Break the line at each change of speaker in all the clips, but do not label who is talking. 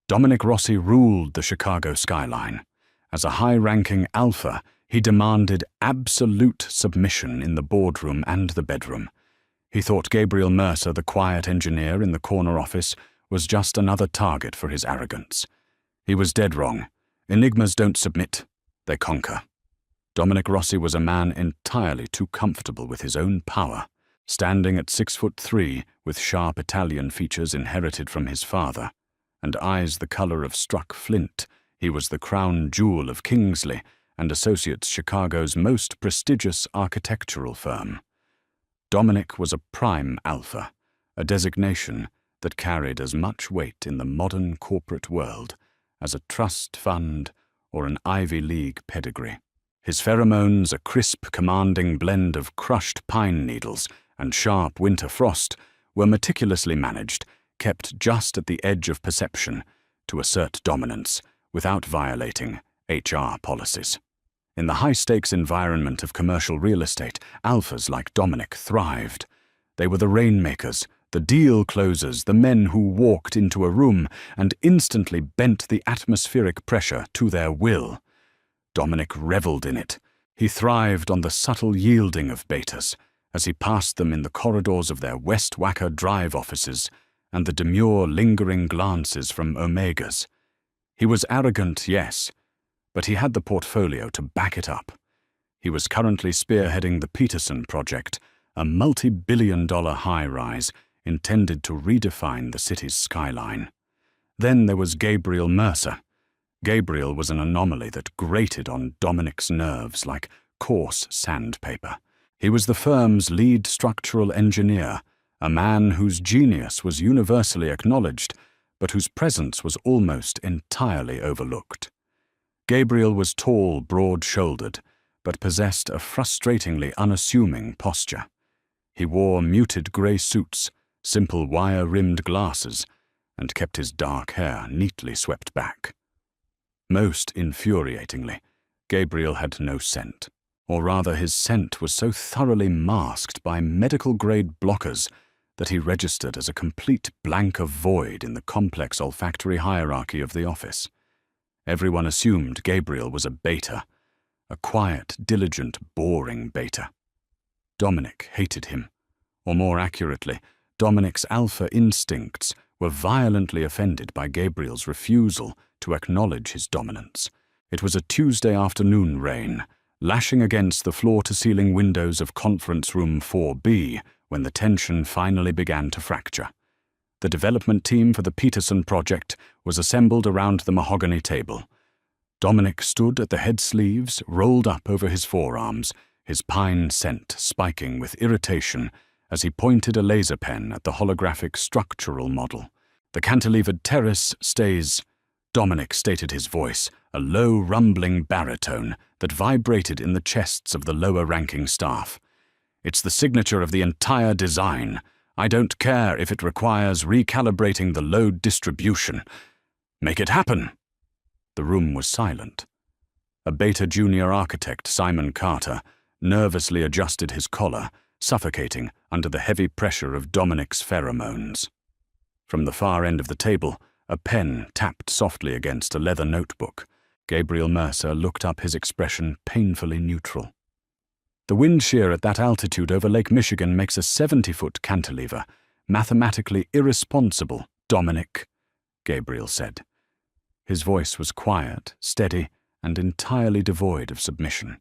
Dominic Rossi ruled the Chicago skyline. As a high-ranking alpha, he demanded absolute submission in the boardroom and the bedroom. He thought Gabriel Mercer, the quiet engineer in the corner office, was just another target for his arrogance. He was dead wrong. Enigmas don't submit, they conquer. Dominic Rossi was a man entirely too comfortable with his own power. Standing at 6'3", with sharp Italian features inherited from his father, and eyes the color of struck flint, he was the crown jewel of Kingsley and Associates, Chicago's most prestigious architectural firm. Dominic was a prime alpha, a designation that carried as much weight in the modern corporate world as a trust fund or an Ivy League pedigree. His pheromones, a crisp, commanding blend of crushed pine needles and sharp winter frost, were meticulously managed, kept just at the edge of perception to assert dominance without violating HR policies. In the high-stakes environment of commercial real estate, alphas like Dominic thrived. They were the rainmakers, the deal closers, the men who walked into a room and instantly bent the atmospheric pressure to their will. Dominic reveled in it. He thrived on the subtle yielding of betas as he passed them in the corridors of their West Wacker Drive offices and the demure, lingering glances from Omegas. He was arrogant, yes, but he had the portfolio to back it up. He was currently spearheading the Peterson Project, a multi-billion-dollar high-rise intended to redefine the city's skyline. Then there was Gabriel Mercer. Gabriel was an anomaly that grated on Dominic's nerves like coarse sandpaper. He was the firm's lead structural engineer, a man whose genius was universally acknowledged, but whose presence was almost entirely overlooked. Gabriel was tall, broad-shouldered, but possessed a frustratingly unassuming posture. He wore muted grey suits, simple wire-rimmed glasses, and kept his dark hair neatly swept back. Most infuriatingly, Gabriel had no scent, or rather his scent was so thoroughly masked by medical-grade blockers that he registered as a complete blank of void in the complex olfactory hierarchy of the office. Everyone assumed Gabriel was a beta, a quiet, diligent, boring beta. Dominic hated him, or more accurately, Dominic's alpha instincts were violently offended by Gabriel's refusal to acknowledge his dominance. It was a Tuesday afternoon rain, lashing against the floor-to-ceiling windows of Conference Room 4B when the tension finally began to fracture. The development team for the Peterson project was assembled around the mahogany table. Dominic stood at the head sleeves, rolled up over his forearms, his pine scent spiking with irritation as he pointed a laser pen at the holographic structural model. The cantilevered terrace stays, Dominic stated his voice, a low rumbling baritone that vibrated in the chests of the lower-ranking staff. It's the signature of the entire design. I don't care if it requires recalibrating the load distribution. Make it happen. The room was silent. A beta junior architect, Simon Carter, nervously adjusted his collar, suffocating under the heavy pressure of Dominic's pheromones. From the far end of the table, a pen tapped softly against a leather notebook. Gabriel Mercer looked up, his expression painfully neutral. The wind shear at that altitude over Lake Michigan makes a 70-foot cantilever mathematically irresponsible, Dominic, Gabriel said. His voice was quiet, steady, and entirely devoid of submission.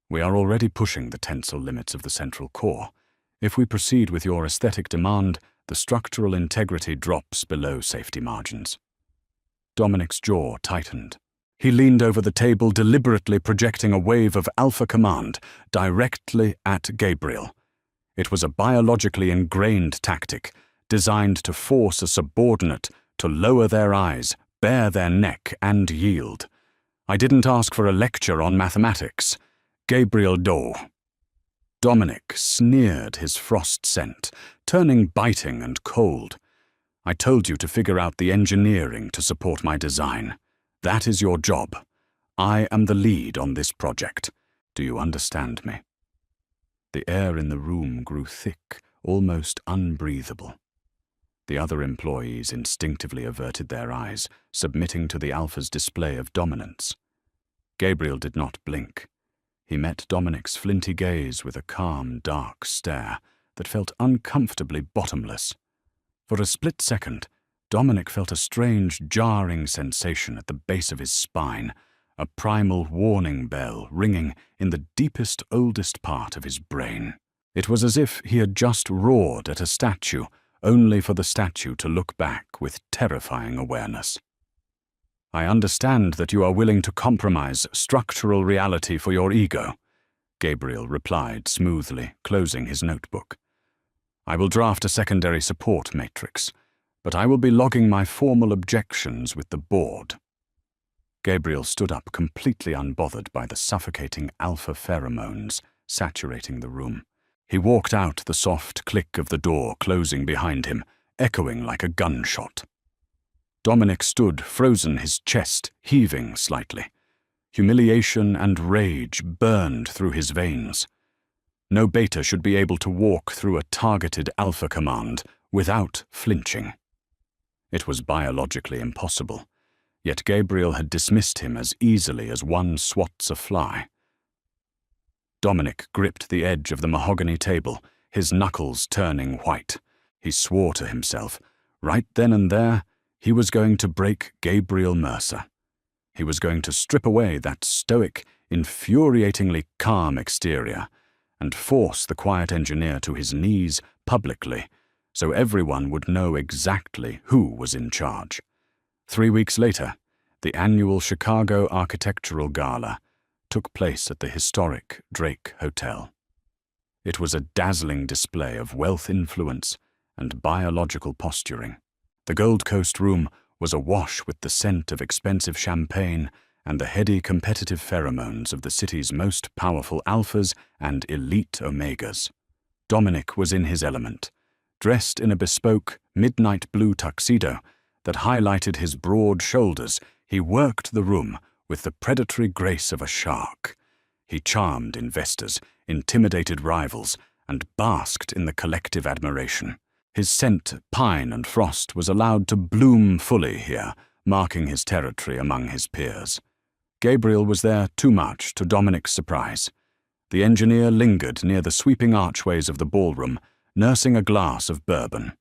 We are already pushing the tensile limits of the central core. If we proceed with your aesthetic demand, the structural integrity drops below safety margins. Dominic's jaw tightened. He leaned over the table, deliberately projecting a wave of alpha command directly at Gabriel. It was a biologically ingrained tactic, designed to force a subordinate to lower their eyes, bare their neck, and yield. I didn't ask for a lecture on mathematics. Gabriel Doe. Dominic sneered his frost scent, turning biting and cold. I told you to figure out the engineering to support my design. That is your job. I am the lead on this project. Do you understand me? The air in the room grew thick, almost unbreathable. The other employees instinctively averted their eyes, submitting to the Alpha's display of dominance. Gabriel did not blink. He met Dominic's flinty gaze with a calm, dark stare that felt uncomfortably bottomless. For a split second, Dominic felt a strange, jarring sensation at the base of his spine, a primal warning bell ringing in the deepest, oldest part of his brain. It was as if he had just roared at a statue, only for the statue to look back with terrifying awareness. "I understand that you are willing to compromise structural reality for your ego," Gabriel replied smoothly, closing his notebook. "I will draft a secondary support matrix, but I will be logging my formal objections with the board." Gabriel stood up, completely unbothered by the suffocating alpha pheromones saturating the room. He walked out, the soft click of the door closing behind him, echoing like a gunshot. Dominic stood, frozen, his chest heaving slightly. Humiliation and rage burned through his veins. No beta should be able to walk through a targeted alpha command without flinching. It was biologically impossible, yet Gabriel had dismissed him as easily as one swats a fly. Dominic gripped the edge of the mahogany table, his knuckles turning white. He swore to himself, right then and there, he was going to break Gabriel Mercer. He was going to strip away that stoic, infuriatingly calm exterior and force the quiet engineer to his knees publicly, so everyone would know exactly who was in charge. 3 weeks later, the annual Chicago Architectural Gala took place at the historic Drake Hotel. It was a dazzling display of wealth influence and biological posturing. The Gold Coast room was awash with the scent of expensive champagne and the heady competitive pheromones of the city's most powerful alphas and elite omegas. Dominic was in his element, dressed in a bespoke midnight blue tuxedo that highlighted his broad shoulders. He worked the room with the predatory grace of a shark. He charmed investors, intimidated rivals, and basked in the collective admiration. His scent, pine and frost, was allowed to bloom fully here, marking his territory among his peers. Gabriel was there too much, to Dominic's surprise. The engineer lingered near the sweeping archways of the ballroom, nursing a glass of bourbon.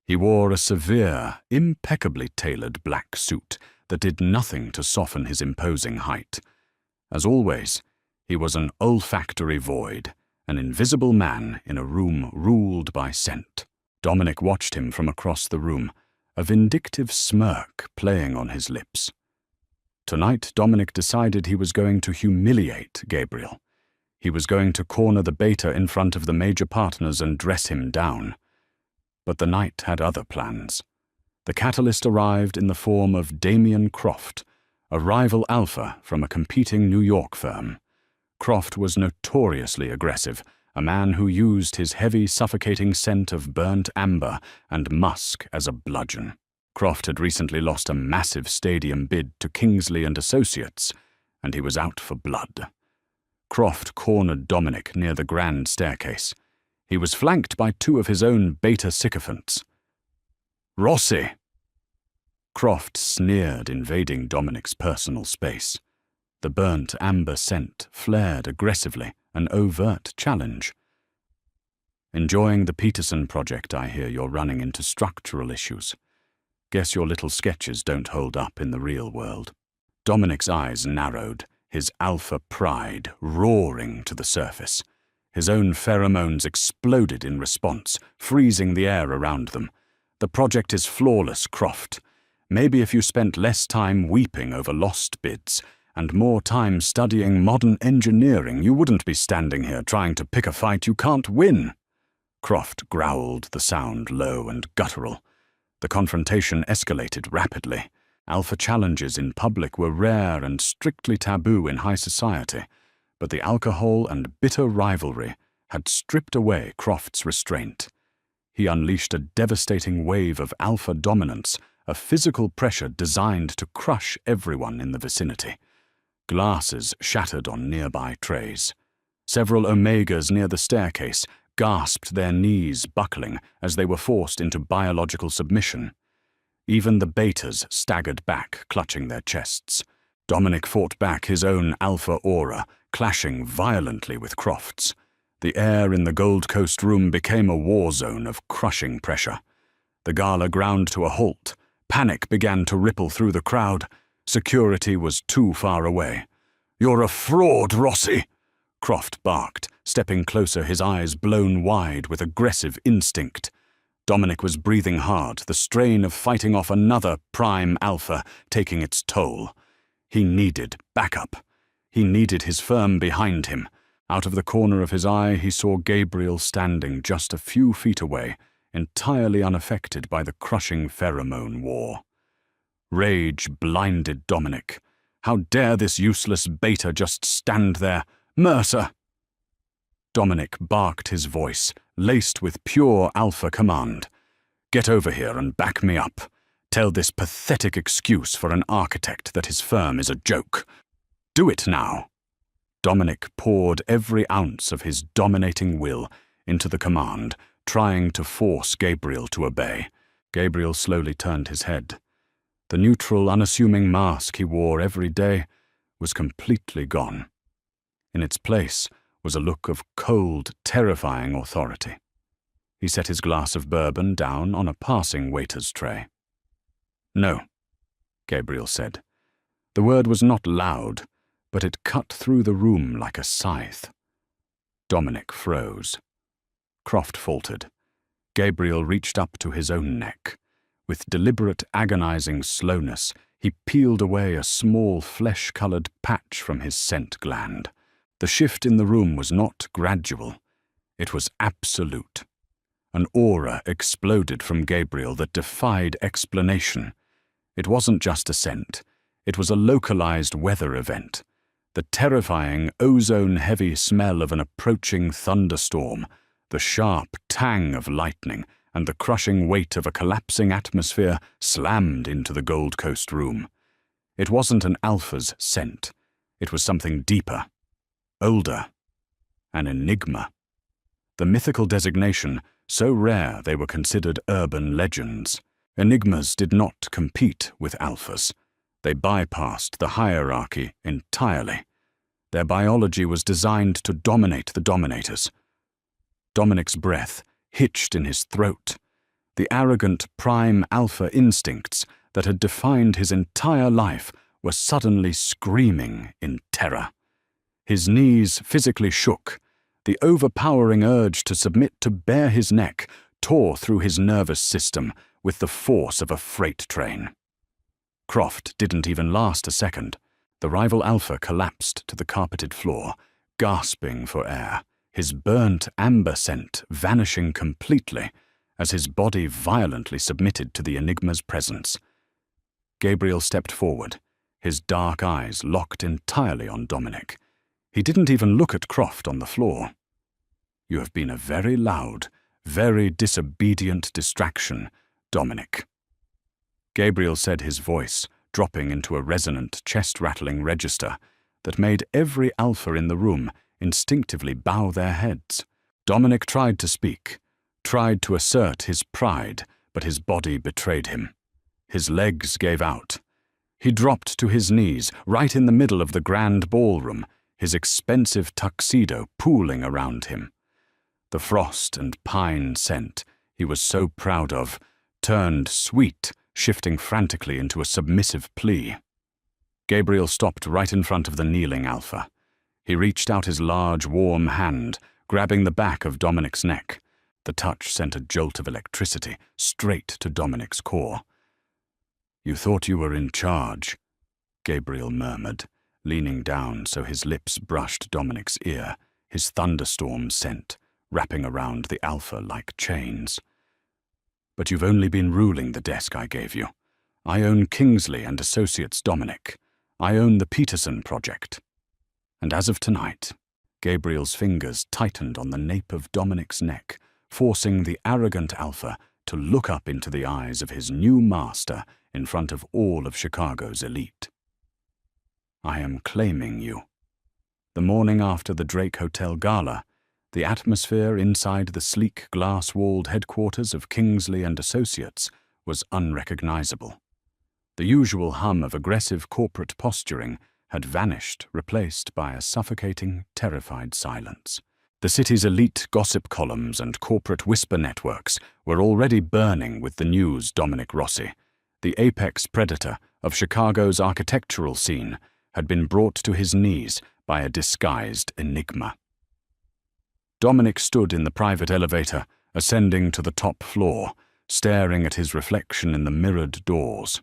He wore a severe, impeccably tailored black suit that did nothing to soften his imposing height. As always, he was an olfactory void, an invisible man in a room ruled by scent. Dominic watched him from across the room, a vindictive smirk playing on his lips. Tonight, Dominic decided he was going to humiliate Gabriel. He was going to corner the beta in front of the major partners and dress him down. But the night had other plans. The catalyst arrived in the form of Damien Croft, a rival alpha from a competing New York firm. Croft was notoriously aggressive, a man who used his heavy, suffocating scent of burnt amber and musk as a bludgeon. Croft had recently lost a massive stadium bid to Kingsley and Associates, and he was out for blood. Croft cornered Dominic near the grand staircase. He was flanked by 2 of his own beta sycophants. "Rossi!" Croft sneered, invading Dominic's personal space. The burnt amber scent flared aggressively, an overt challenge. "Enjoying the Peterson project, I hear you're running into structural issues. Guess your little sketches don't hold up in the real world." Dominic's eyes narrowed, his alpha pride roaring to the surface. His own pheromones exploded in response, freezing the air around them. "The project is flawless, Croft. Maybe if you spent less time weeping over lost bids and more time studying modern engineering, you wouldn't be standing here trying to pick a fight you can't win." Croft growled, the sound low and guttural. The confrontation escalated rapidly. Alpha challenges in public were rare and strictly taboo in high society, but the alcohol and bitter rivalry had stripped away Croft's restraint. He unleashed a devastating wave of alpha dominance, a physical pressure designed to crush everyone in the vicinity. Glasses shattered on nearby trays. Several omegas near the staircase gasped, their knees buckling as they were forced into biological submission. Even the betas staggered back, clutching their chests. Dominic fought back his own alpha aura, clashing violently with Croft's. The air in the Gold Coast room became a war zone of crushing pressure. The gala ground to a halt. Panic began to ripple through the crowd. Security was too far away. "You're a fraud, Rossi!" Croft barked, stepping closer, his eyes blown wide with aggressive instinct. Dominic was breathing hard, the strain of fighting off another prime alpha taking its toll. He needed backup. He needed his firm behind him. Out of the corner of his eye, he saw Gabriel standing just a few feet away, entirely unaffected by the crushing pheromone war. Rage blinded Dominic. How dare this useless beta just stand there? "Mercer!" Dominic barked, his voice laced with pure alpha command. "Get over here and back me up. Tell this pathetic excuse for an architect that his firm is a joke. Do it now." Dominic poured every ounce of his dominating will into the command, trying to force Gabriel to obey. Gabriel slowly turned his head. The neutral, unassuming mask he wore every day was completely gone. In its place was a look of cold, terrifying authority. He set his glass of bourbon down on a passing waiter's tray. "No," Gabriel said. The word was not loud, but it cut through the room like a scythe. Dominic froze. Croft faltered. Gabriel reached up to his own neck. With deliberate, agonizing slowness, he peeled away a small, flesh-colored patch from his scent gland. The shift in the room was not gradual. It was absolute. An aura exploded from Gabriel that defied explanation. It wasn't just a scent. It was a localized weather event. The terrifying, ozone-heavy smell of an approaching thunderstorm, the sharp tang of lightning, and the crushing weight of a collapsing atmosphere slammed into the Gold Coast room. It wasn't an alpha's scent. It was something deeper, older, an enigma. The mythical designation, so rare they were considered urban legends. Enigmas did not compete with alphas. They bypassed the hierarchy entirely. Their biology was designed to dominate the dominators. Dominic's breath hitched in his throat. The arrogant prime alpha instincts that had defined his entire life were suddenly screaming in terror. His knees physically shook. The overpowering urge to submit to bare his neck tore through his nervous system with the force of a freight train. Croft didn't even last a second. The rival alpha collapsed to the carpeted floor, gasping for air, his burnt amber scent vanishing completely as his body violently submitted to the enigma's presence. Gabriel stepped forward, his dark eyes locked entirely on Dominic. He didn't even look at Croft on the floor. "You have been a very loud, very disobedient distraction, Dominic." Gabriel said, his voice dropping into a resonant, chest-rattling register that made every alpha in the room instinctively bow their heads. Dominic tried to speak, tried to assert his pride, but his body betrayed him. His legs gave out. He dropped to his knees, right in the middle of the grand ballroom, his expensive tuxedo pooling around him. The frost and pine scent he was so proud of turned sweet, shifting frantically into a submissive plea. Gabriel stopped right in front of the kneeling alpha. He reached out his large, warm hand, grabbing the back of Dominic's neck. The touch sent a jolt of electricity straight to Dominic's core. "You thought you were in charge," Gabriel murmured, leaning down so his lips brushed Dominic's ear, his thunderstorm scent wrapping around the alpha like chains. "But you've only been ruling the desk I gave you. I own Kingsley and Associates, Dominic. I own the Peterson project." And as of tonight, Gabriel's fingers tightened on the nape of Dominic's neck, forcing the arrogant alpha to look up into the eyes of his new master in front of all of Chicago's elite. "I am claiming you." The morning after the Drake Hotel Gala, The atmosphere inside the sleek glass-walled headquarters of Kingsley and Associates was unrecognizable. The usual hum of aggressive corporate posturing had vanished, replaced by a suffocating, terrified silence. The city's elite gossip columns and corporate whisper networks were already burning with the news Dominic Rossi, the apex predator of Chicago's architectural scene, had been brought to his knees by a disguised enigma. Dominic stood in the private elevator, ascending to the top floor, staring at his reflection in the mirrored doors.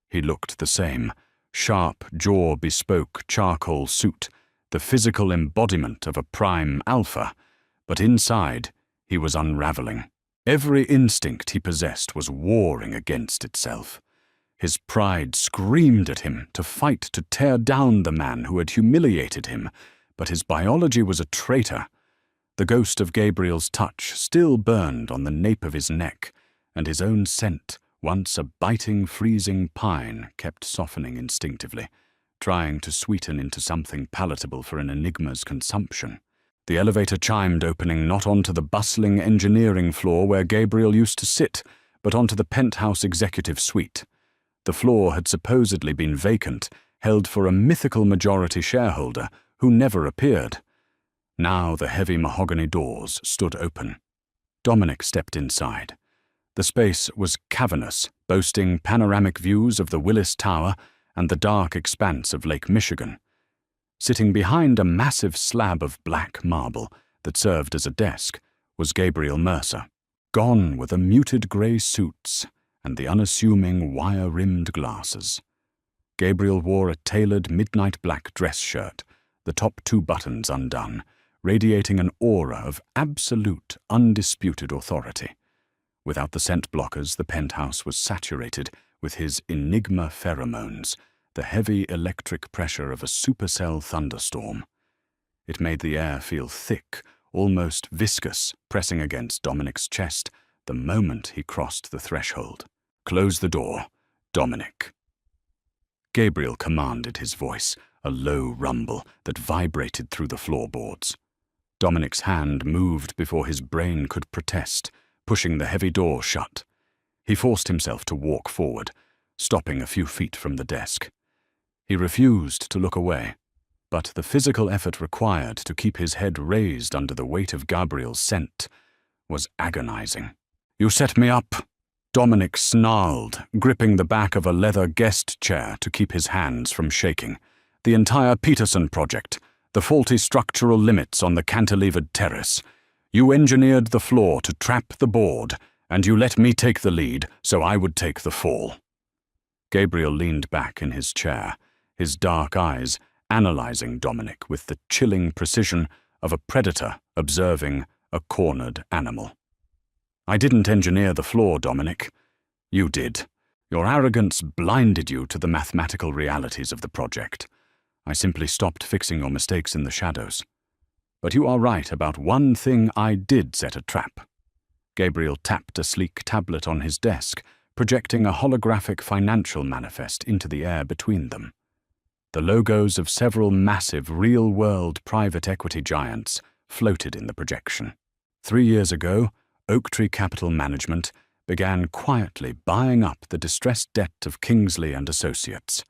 He looked the same, sharp, jaw-bespoke charcoal suit, the physical embodiment of a prime alpha, but inside he was unraveling. Every instinct he possessed was warring against itself. His pride screamed at him to fight to tear down the man who had humiliated him, but his biology was a traitor. The ghost of Gabriel's touch still burned on the nape of his neck, and his own scent, once a biting, freezing pine, kept softening instinctively, trying to sweeten into something palatable for an enigma's consumption. The elevator chimed, opening not onto the bustling engineering floor where Gabriel used to sit, but onto the penthouse executive suite. The floor had supposedly been vacant, held for a mythical majority shareholder who never appeared. Now the heavy mahogany doors stood open. Dominic stepped inside. The space was cavernous, boasting panoramic views of the Willis Tower and the dark expanse of Lake Michigan. Sitting behind a massive slab of black marble that served as a desk was Gabriel Mercer. Gone were the muted grey suits and the unassuming wire-rimmed glasses. Gabriel wore a tailored midnight black dress shirt, the top 2 buttons undone, radiating an aura of absolute, undisputed authority. Without the scent blockers, the penthouse was saturated with his enigma pheromones, the heavy electric pressure of a supercell thunderstorm. It made the air feel thick, almost viscous, pressing against Dominic's chest the moment he crossed the threshold. "Close the door, Dominic." Gabriel commanded his voice, a low rumble that vibrated through the floorboards. Dominic's hand moved before his brain could protest, pushing the heavy door shut. He forced himself to walk forward, stopping a few feet from the desk. He refused to look away, but the physical effort required to keep his head raised under the weight of Gabriel's scent was agonizing. "You set me up," Dominic snarled, gripping the back of a leather guest chair to keep his hands from shaking. "The entire Peterson project, the faulty structural limits on the cantilevered terrace. You engineered the floor to trap the board, and you let me take the lead so I would take the fall." Gabriel leaned back in his chair, his dark eyes analyzing Dominic with the chilling precision of a predator observing a cornered animal. "I didn't engineer the floor, Dominic. You did. Your arrogance blinded you to the mathematical realities of the project. I simply stopped fixing your mistakes in the shadows. But you are right about one thing. I did set a trap." Gabriel tapped a sleek tablet on his desk, projecting a holographic financial manifest into the air between them. The logos of several massive real-world private equity giants floated in the projection. 3 years ago, Oaktree Capital Management began quietly buying up the distressed debt of Kingsley and Associates.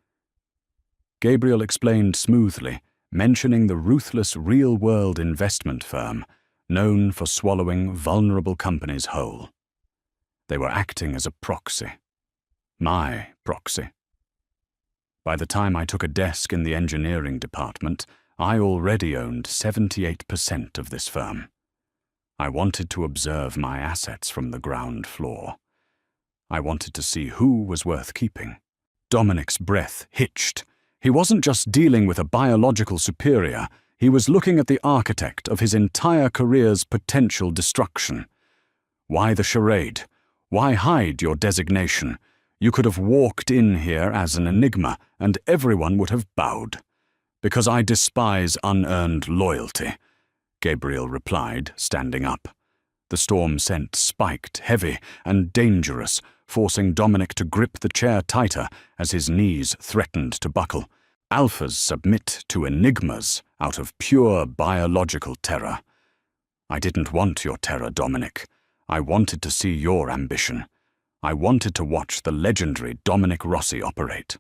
Gabriel explained smoothly, mentioning the ruthless real-world investment firm known for swallowing vulnerable companies whole. They were acting as a proxy. My proxy. By the time I took a desk in the engineering department, I already owned 78% of this firm. I wanted to observe my assets from the ground floor. I wanted to see who was worth keeping. Dominic's breath hitched. He wasn't just dealing with a biological superior, he was looking at the architect of his entire career's potential destruction. Why the charade? Why hide your designation? You could have walked in here as an enigma, and everyone would have bowed. "Because I despise unearned loyalty," Gabriel replied, standing up. The storm scent spiked, heavy and dangerous, forcing Dominic to grip the chair tighter as his knees threatened to buckle. Alphas submit to enigmas out of pure biological terror. I didn't want your terror, Dominic. I wanted to see your ambition. I wanted to watch the legendary Dominic Rossi operate.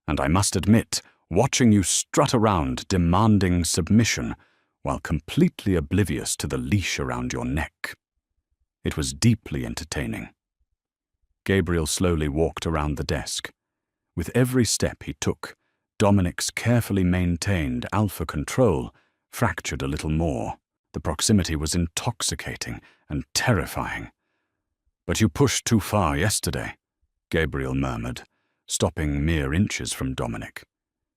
And I must admit, watching you strut around demanding submission while completely oblivious to the leash around your neck. It was deeply entertaining. Gabriel slowly walked around the desk. With every step he took, Dominic's carefully maintained alpha control fractured a little more. The proximity was intoxicating and terrifying. "But you pushed too far yesterday," Gabriel murmured, stopping mere inches from Dominic.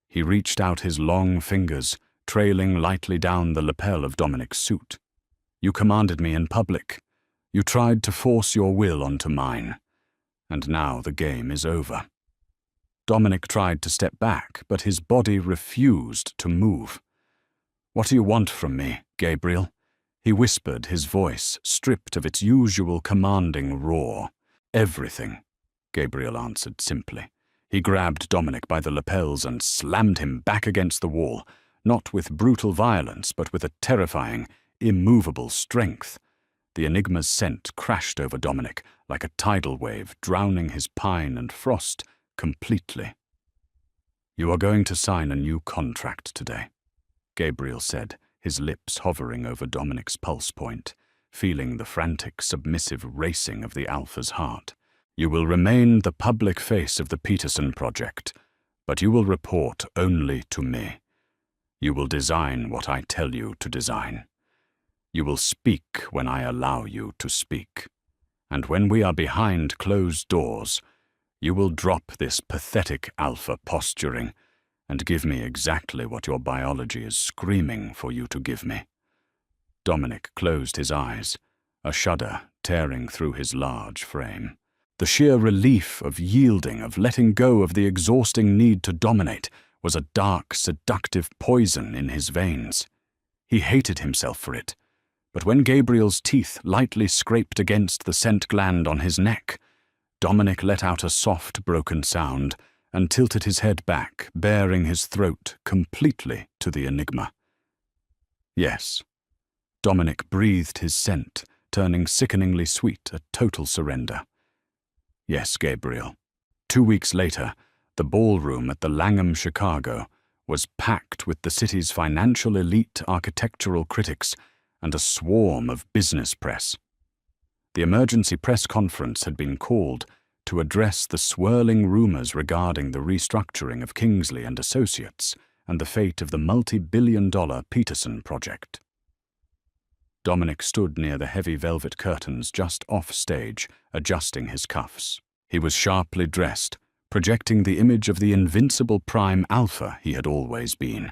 He reached out his long fingers, trailing lightly down the lapel of Dominic's suit. "You commanded me in public. You tried to force your will onto mine. And now the game is over." Dominic tried to step back, but his body refused to move. "What do you want from me, Gabriel?" he whispered, his voice stripped of its usual commanding roar. "Everything," Gabriel answered simply. He grabbed Dominic by the lapels and slammed him back against the wall, not with brutal violence, but with a terrifying, immovable strength. The Enigma's scent crashed over Dominic like a tidal wave, drowning his pine and frost completely. "You are going to sign a new contract today," Gabriel said, his lips hovering over Dominic's pulse point, feeling the frantic, submissive racing of the Alpha's heart. "You will remain the public face of the Peterson project, but you will report only to me. You will design what I tell you to design. You will speak when I allow you to speak. And when we are behind closed doors, you will drop this pathetic alpha posturing and give me exactly what your biology is screaming for you to give me." Dominic closed his eyes, a shudder tearing through his large frame. The sheer relief of yielding, of letting go of the exhausting need to dominate, was a dark, seductive poison in his veins. He hated himself for it. But when Gabriel's teeth lightly scraped against the scent gland on his neck, Dominic let out a soft, broken sound and tilted his head back, baring his throat completely to the Enigma. Yes. Dominic breathed his scent, turning sickeningly sweet, a total surrender. Yes, Gabriel. 2 weeks later, the ballroom at the Langham Chicago was packed with the city's financial elite, architectural critics, and a swarm of business press. The emergency press conference had been called to address the swirling rumors regarding the restructuring of Kingsley and Associates and the fate of the multi-billion-dollar Peterson project. Dominic stood near the heavy velvet curtains just off stage, adjusting his cuffs. He was sharply dressed, projecting the image of the invincible prime alpha he had always been.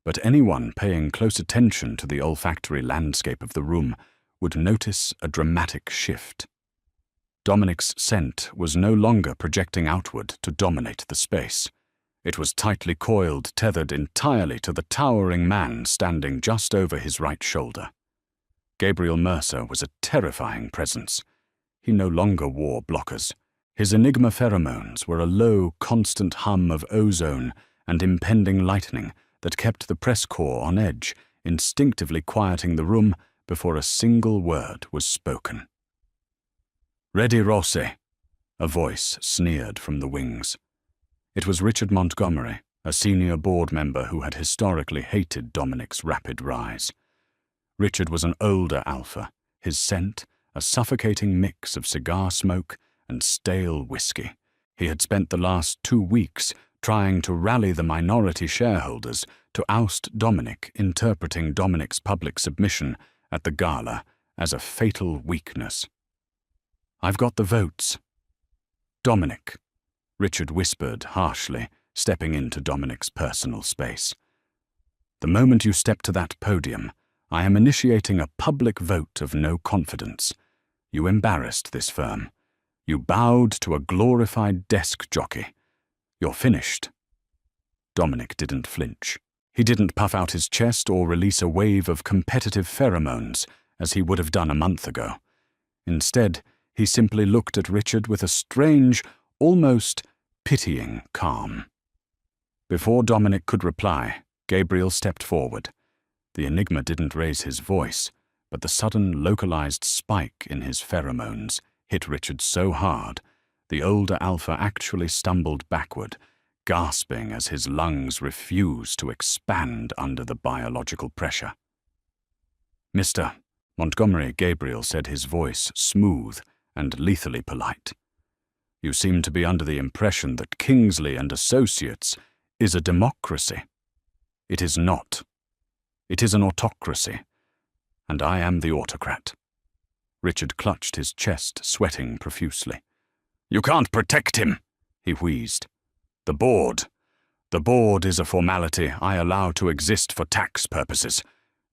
But anyone paying close attention to the olfactory landscape of the room would notice a dramatic shift. Dominic's scent was no longer projecting outward to dominate the space. It was tightly coiled, tethered entirely to the towering man standing just over his right shoulder. Gabriel Mercer was a terrifying presence. He no longer wore blockers. His Enigma pheromones were a low, constant hum of ozone and impending lightning that kept the press corps on edge, instinctively quieting the room before a single word was spoken. "Ready, Rossi," a voice sneered from the wings. It was Richard Montgomery, a senior board member who had historically hated Dominic's rapid rise. Richard was an older alpha, his scent a suffocating mix of cigar smoke and stale whiskey. He had spent the last 2 weeks trying to rally the minority shareholders to oust Dominic, interpreting Dominic's public submission at the gala as a fatal weakness. "I've got the votes." "Dominic," Richard whispered harshly, stepping into Dominic's personal space. "The moment you step to that podium, I am initiating a public vote of no confidence. You embarrassed this firm. You bowed to a glorified desk jockey. You're finished." Dominic didn't flinch. He didn't puff out his chest or release a wave of competitive pheromones as he would have done a month ago. Instead, he simply looked at Richard with a strange, almost pitying calm. Before Dominic could reply, Gabriel stepped forward. The Enigma didn't raise his voice, but the sudden localized spike in his pheromones hit Richard so hard, the older alpha actually stumbled backward, gasping as his lungs refused to expand under the biological pressure. "Mr. Montgomery," Gabriel said, his voice smooth and lethally polite. "You seem to be under the impression that Kingsley and Associates is a democracy. It is not. It is an autocracy, and I am the autocrat." Richard clutched his chest, sweating profusely. "You can't protect him," he wheezed. The board is a formality I allow to exist for tax purposes,"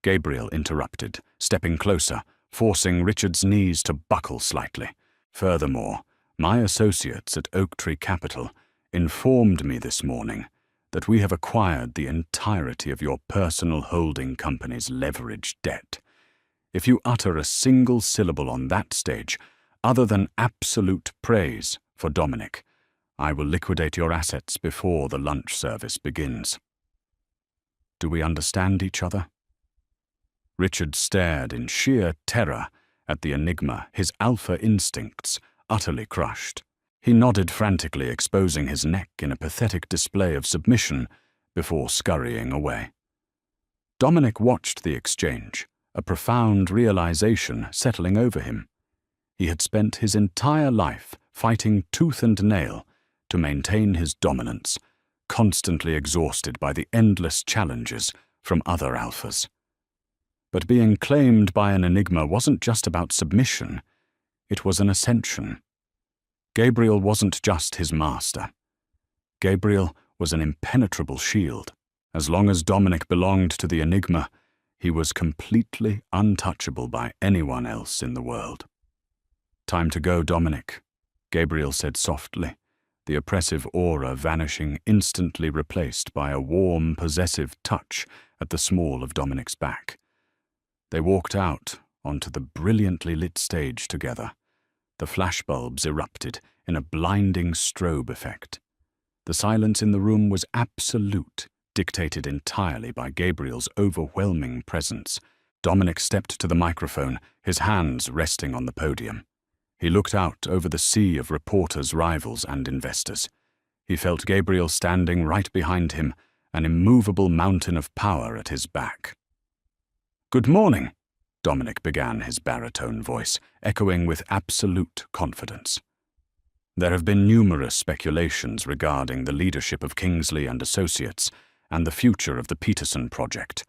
Gabriel interrupted, stepping closer, forcing Richard's knees to buckle slightly. "Furthermore, my associates at Oak Tree Capital informed me this morning that we have acquired the entirety of your personal holding company's leveraged debt. If you utter a single syllable on that stage, other than absolute praise for Dominic, I will liquidate your assets before the lunch service begins. Do we understand each other?" Richard stared in sheer terror at the enigma, his alpha instincts utterly crushed. He nodded frantically, exposing his neck in a pathetic display of submission before scurrying away. Dominic watched the exchange, a profound realization settling over him. He had spent his entire life fighting tooth and nail to maintain his dominance, constantly exhausted by the endless challenges from other alphas. But being claimed by an enigma wasn't just about submission, it was an ascension. Gabriel wasn't just his master. Gabriel was an impenetrable shield. As long as Dominic belonged to the enigma, he was completely untouchable by anyone else in the world. "Time to go, Dominic," Gabriel said softly, the oppressive aura vanishing, instantly replaced by a warm, possessive touch at the small of Dominic's back. They walked out onto the brilliantly lit stage together. The flashbulbs erupted in a blinding strobe effect. The silence in the room was absolute, dictated entirely by Gabriel's overwhelming presence. Dominic stepped to the microphone, his hands resting on the podium. He looked out over the sea of reporters, rivals, and investors. He felt Gabriel standing right behind him, an immovable mountain of power at his back. "Good morning," Dominic began, his baritone voice echoing with absolute confidence. "There have been numerous speculations regarding the leadership of Kingsley and Associates and the future of the Peterson project.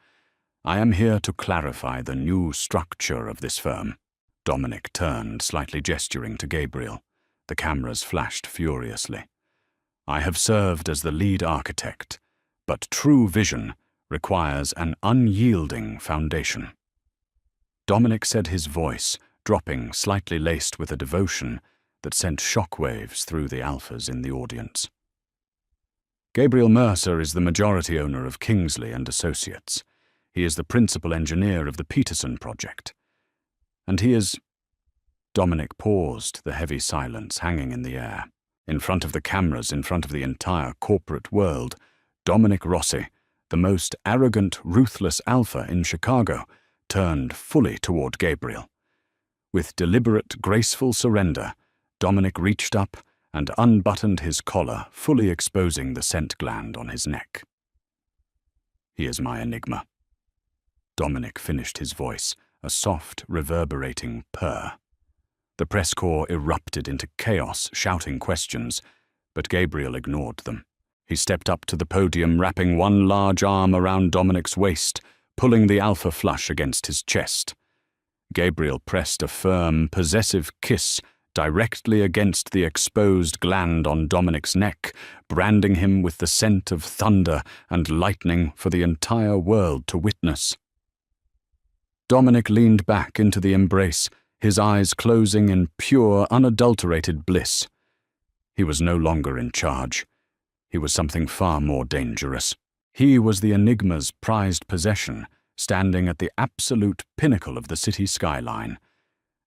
I am here to clarify the new structure of this firm." Dominic turned, slightly gesturing to Gabriel. The cameras flashed furiously. "I have served as the lead architect, but true vision requires an unyielding foundation." Dominic said, his voice dropping, slightly laced with a devotion that sent shockwaves through the alphas in the audience. "Gabriel Mercer is the majority owner of Kingsley and Associates. He is the principal engineer of the Peterson project. And he is—" Dominic paused, the heavy silence hanging in the air. In front of the cameras, in front of the entire corporate world, Dominic Rossi, the most arrogant, ruthless alpha in Chicago, turned fully toward Gabriel. With deliberate, graceful surrender, Dominic reached up and unbuttoned his collar, fully exposing the scent gland on his neck. "He is my enigma." Dominic finished his voice, a soft, reverberating purr. The press corps erupted into chaos, shouting questions, but Gabriel ignored them. He stepped up to the podium, wrapping one large arm around Dominic's waist, pulling the alpha flush against his chest. Gabriel pressed a firm, possessive kiss directly against the exposed gland on Dominic's neck, branding him with the scent of thunder and lightning for the entire world to witness. Dominic leaned back into the embrace, his eyes closing in pure, unadulterated bliss. He was no longer in charge. He was something far more dangerous. He was the enigma's prized possession, standing at the absolute pinnacle of the city skyline,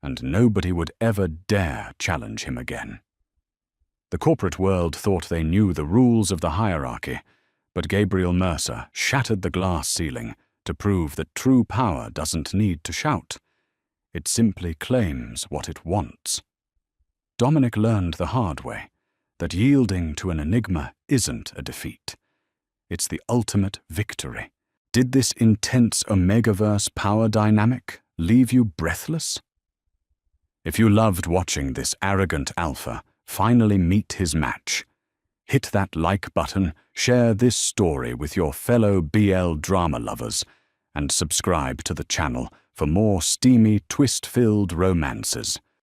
and nobody would ever dare challenge him again. The corporate world thought they knew the rules of the hierarchy, but Gabriel Mercer shattered the glass ceiling to prove that true power doesn't need to shout. It simply claims what it wants. Dominic learned the hard way that yielding to an enigma isn't a defeat. It's the ultimate victory. Did this intense Omegaverse power dynamic leave you breathless? If you loved watching this arrogant alpha finally meet his match, hit that like button, share this story with your fellow BL drama lovers, and subscribe to the channel for more steamy, twist-filled romances.